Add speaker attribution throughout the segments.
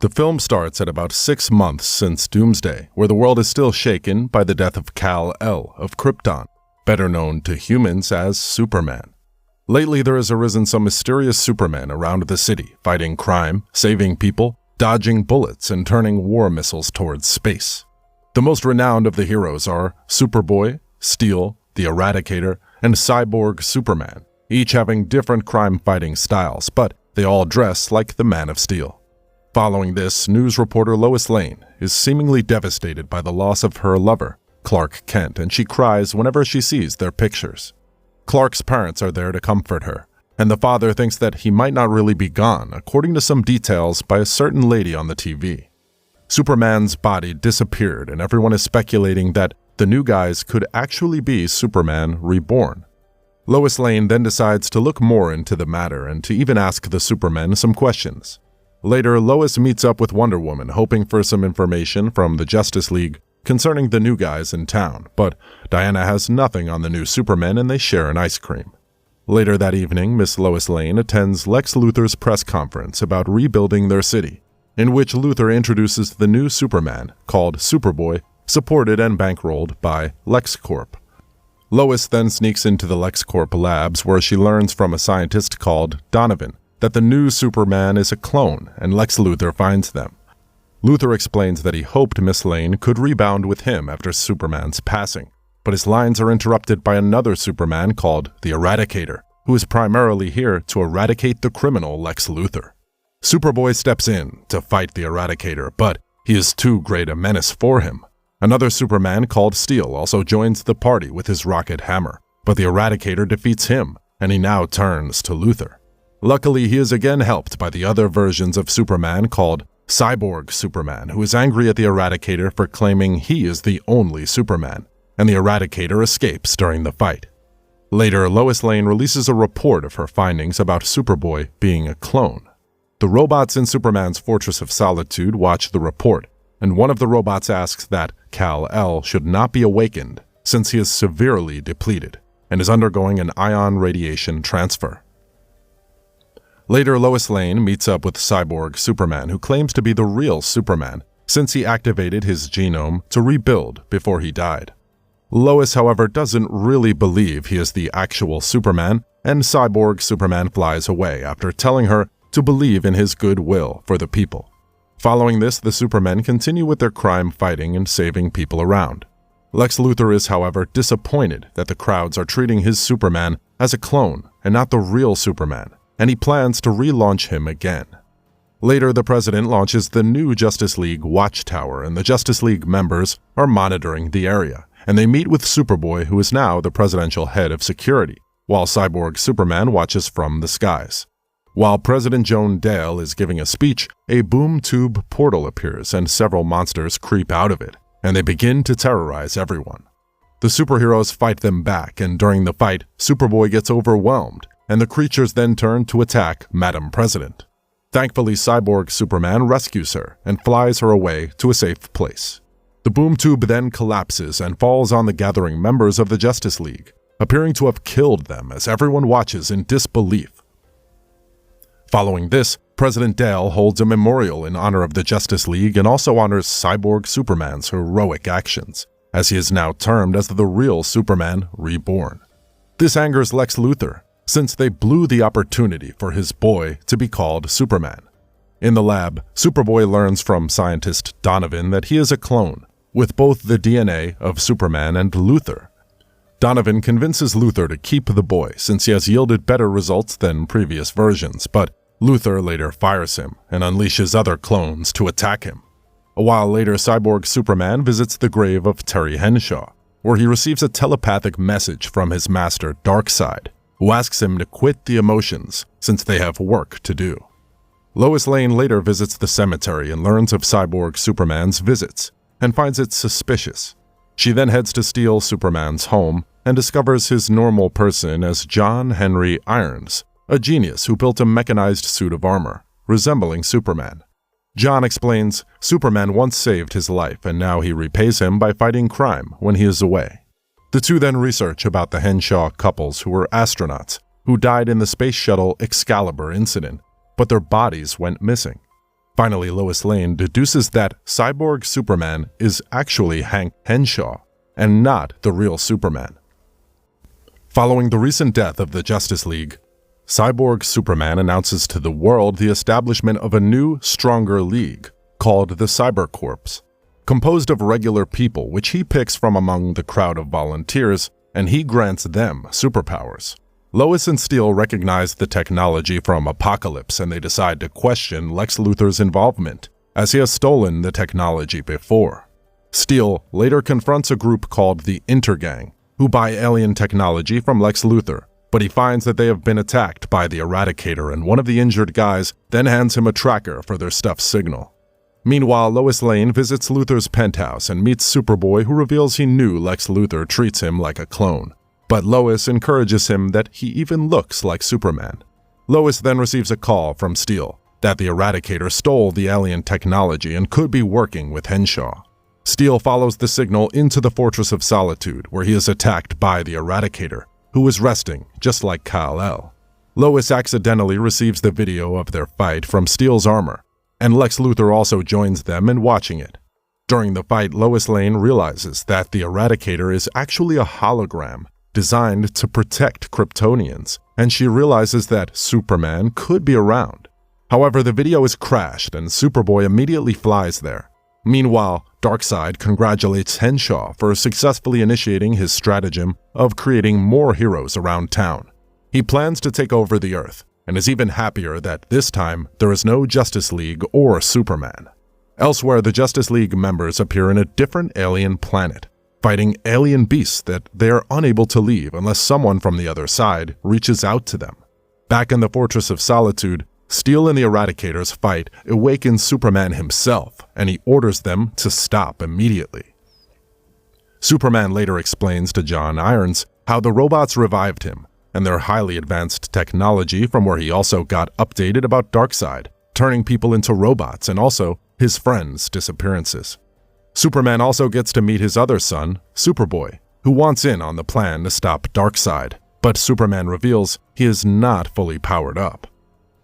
Speaker 1: The film starts at about 6 months since Doomsday, where the world is still shaken by the death of Kal-El of Krypton, better known to humans as Superman. Lately, there has arisen some mysterious Supermen around the city, fighting crime, saving people, dodging bullets, and turning war missiles towards space. The most renowned of the heroes are Superboy, Steel, the Eradicator, and Cyborg Superman, each having different crime-fighting styles, but they all dress like the Man of Steel. Following this, news reporter Lois Lane is seemingly devastated by the loss of her lover, Clark Kent, and she cries whenever she sees their pictures. Clark's parents are there to comfort her, and the father thinks that he might not really be gone, according to some details by a certain lady on the TV. Superman's body disappeared, and everyone is speculating that the new guys could actually be Superman reborn. Lois Lane then decides to look more into the matter and to even ask the Supermen some questions. Later, Lois meets up with Wonder Woman, hoping for some information from the Justice League concerning the new guys in town, but Diana has nothing on the new Supermen and they share an ice cream. Later that evening, Miss Lois Lane attends Lex Luthor's press conference about rebuilding their city, in which Luthor introduces the new Superman, called Superboy, supported and bankrolled by LexCorp. Lois then sneaks into the LexCorp labs where she learns from a scientist called Donovan that the new Superman is a clone, and Lex Luthor finds them. Luthor explains that he hoped Miss Lane could rebound with him after Superman's passing, but his lines are interrupted by another Superman called the Eradicator, who is primarily here to eradicate the criminal Lex Luthor. Superboy steps in to fight the Eradicator, but he is too great a menace for him. Another Superman called Steel also joins the party with his rocket hammer, but the Eradicator defeats him, and he now turns to Luthor. Luckily, he is again helped by the other versions of Superman called Cyborg Superman, who is angry at the Eradicator for claiming he is the only Superman, and the Eradicator escapes during the fight. Later, Lois Lane releases a report of her findings about Superboy being a clone. The robots in Superman's Fortress of Solitude watch the report, and one of the robots asks that Kal-El should not be awakened since he is severely depleted and is undergoing an ion radiation transfer. Later, Lois Lane meets up with Cyborg Superman, who claims to be the real Superman since he activated his genome to rebuild before he died. Lois, however, doesn't really believe he is the actual Superman, and Cyborg Superman flies away after telling her to believe in his goodwill for the people. Following this, the Supermen continue with their crime fighting and saving people around. Lex Luthor is, however, disappointed that the crowds are treating his Superman as a clone and not the real Superman, and he plans to relaunch him again. Later, the president launches the new Justice League Watchtower, and the Justice League members are monitoring the area, and they meet with Superboy, who is now the presidential head of security, while Cyborg Superman watches from the skies. While President Joan Dale is giving a speech, a boom tube portal appears and several monsters creep out of it, and they begin to terrorize everyone. The superheroes fight them back, and during the fight, Superboy gets overwhelmed, and the creatures then turn to attack Madam President. Thankfully, Cyborg Superman rescues her and flies her away to a safe place. The boom tube then collapses and falls on the gathering members of the Justice League, appearing to have killed them as everyone watches in disbelief. Following this, President Dale holds a memorial in honor of the Justice League and also honors Cyborg Superman's heroic actions, as he is now termed as the real Superman reborn. This angers Lex Luthor, since they blew the opportunity for his boy to be called Superman. In the lab, Superboy learns from scientist Donovan that he is a clone, with both the DNA of Superman and Luthor. Donovan convinces Luthor to keep the boy since he has yielded better results than previous versions, but Luthor later fires him and unleashes other clones to attack him. A while later, Cyborg Superman visits the grave of Terry Henshaw, where he receives a telepathic message from his master Darkseid, who asks him to quit the emotions since they have work to do. Lois Lane later visits the cemetery and learns of Cyborg Superman's visits and finds it suspicious. She then heads to steal Superman's home and discovers his normal person as John Henry Irons, a genius who built a mechanized suit of armor, resembling Superman. John explains Superman once saved his life and now he repays him by fighting crime when he is away. The two then research about the Henshaw couples who were astronauts who died in the Space Shuttle Excalibur incident, but their bodies went missing. Finally, Lois Lane deduces that Cyborg Superman is actually Hank Henshaw, and not the real Superman. Following the recent death of the Justice League, Cyborg Superman announces to the world the establishment of a new, stronger league called the Cyber Corps, composed of regular people which he picks from among the crowd of volunteers, and he grants them superpowers. Lois and Steel recognize the technology from Apocalypse, and they decide to question Lex Luthor's involvement, as he has stolen the technology before. Steel later confronts a group called the Intergang, who buy alien technology from Lex Luthor, but he finds that they have been attacked by the Eradicator, and one of the injured guys then hands him a tracker for their stuff signal. Meanwhile, Lois Lane visits Luthor's penthouse and meets Superboy, who reveals he knew Lex Luthor treats him like a clone. But Lois encourages him that he even looks like Superman. Lois then receives a call from Steel that the Eradicator stole the alien technology and could be working with Henshaw. Steel follows the signal into the Fortress of Solitude, where he is attacked by the Eradicator, who is resting, just like Kal-El. Lois accidentally receives the video of their fight from Steel's armor, and Lex Luthor also joins them in watching it. During the fight, Lois Lane realizes that the Eradicator is actually a hologram designed to protect Kryptonians, and she realizes that Superman could be around. However, the video is crashed and Superboy immediately flies there. Meanwhile, Darkseid congratulates Henshaw for successfully initiating his stratagem of creating more heroes around town. He plans to take over the Earth, and is even happier that this time there is no Justice League or Superman. Elsewhere, the Justice League members appear in a different alien planet, fighting alien beasts that they are unable to leave unless someone from the other side reaches out to them. Back in the Fortress of Solitude, Steel and the Eradicator's fight awakens Superman himself, and he orders them to stop immediately. Superman later explains to John Irons how the robots revived him, and their highly advanced technology, from where he also got updated about Darkseid, turning people into robots, and also his friends' disappearances. Superman also gets to meet his other son, Superboy, who wants in on the plan to stop Darkseid, but Superman reveals he is not fully powered up.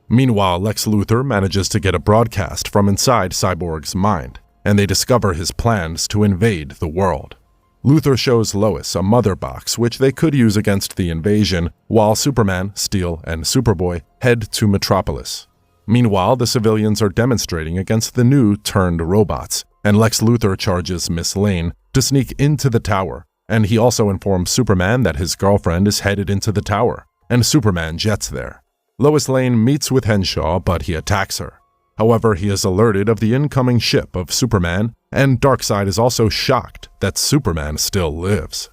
Speaker 1: Meanwhile, Lex Luthor manages to get a broadcast from inside Cyborg's mind, and they discover his plans to invade the world. Luthor shows Lois a mother box which they could use against the invasion, while Superman, Steel, and Superboy head to Metropolis. Meanwhile, the civilians are demonstrating against the new turned robots, and Lex Luthor charges Miss Lane to sneak into the tower, and he also informs Superman that his girlfriend is headed into the tower, and Superman jets there. Lois Lane meets with Henshaw, but he attacks her. However, he is alerted of the incoming ship of Superman, and Darkseid is also shocked that Superman still lives.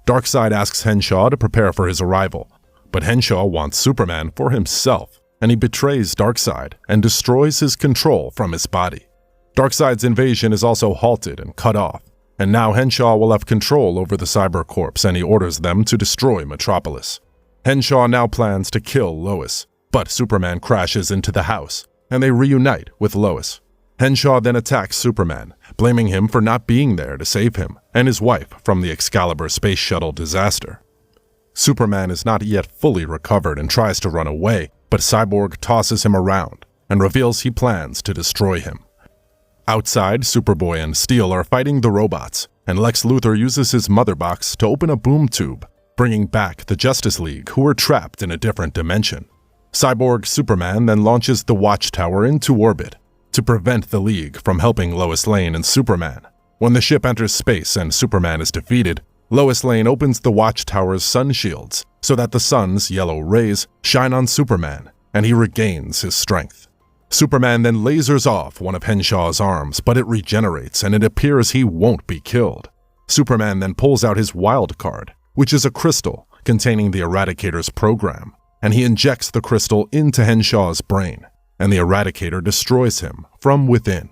Speaker 1: Darkseid asks Henshaw to prepare for his arrival, but Henshaw wants Superman for himself, and he betrays Darkseid and destroys his control from his body. Darkseid's invasion is also halted and cut off, and now Henshaw will have control over the Cyber Corps, and he orders them to destroy Metropolis. Henshaw now plans to kill Lois, but Superman crashes into the house, and they reunite with Lois. Henshaw then attacks Superman, blaming him for not being there to save him and his wife from the Excalibur space shuttle disaster. Superman is not yet fully recovered and tries to run away, but Cyborg tosses him around and reveals he plans to destroy him. Outside, Superboy and Steel are fighting the robots, and Lex Luthor uses his mother box to open a boom tube, bringing back the Justice League, who are trapped in a different dimension. Cyborg Superman then launches the Watchtower into orbit to prevent the League from helping Lois Lane and Superman. When the ship enters space and Superman is defeated, Lois Lane opens the Watchtower's sun shields so that the sun's yellow rays shine on Superman, and he regains his strength. Superman then lasers off one of Henshaw's arms, but it regenerates and it appears he won't be killed. Superman then pulls out his wild card, which is a crystal containing the Eradicator's program, and he injects the crystal into Henshaw's brain, and the Eradicator destroys him from within.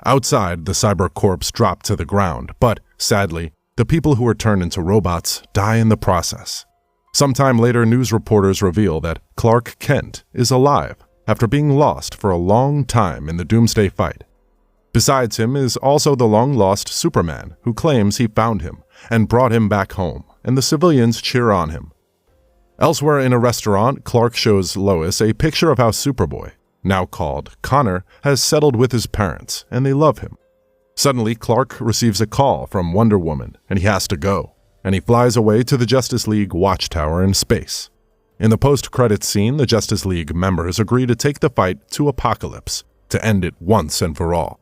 Speaker 1: Outside, the Cyber Corps drop to the ground, but sadly, the people who are turned into robots die in the process. Sometime later, news reporters reveal that Clark Kent is alive after being lost for a long time in the Doomsday fight. Besides him is also the long-lost Superman, who claims he found him and brought him back home, and the civilians cheer on him. Elsewhere in a restaurant, Clark shows Lois a picture of how Superboy, now called Connor, has settled with his parents, and they love him. Suddenly, Clark receives a call from Wonder Woman, and he has to go, and he flies away to the Justice League watchtower in space. In the post-credits scene, the Justice League members agree to take the fight to Apocalypse, to end it once and for all.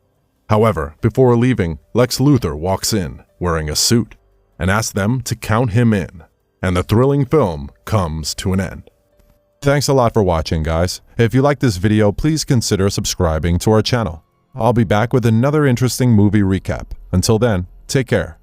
Speaker 1: However, before leaving, Lex Luthor walks in, wearing a suit, and asks them to count him in, and the thrilling film comes to an end. Thanks a lot for watching, guys. If you like this video, please consider subscribing to our channel. I'll be back with another interesting movie recap. Until then, take care.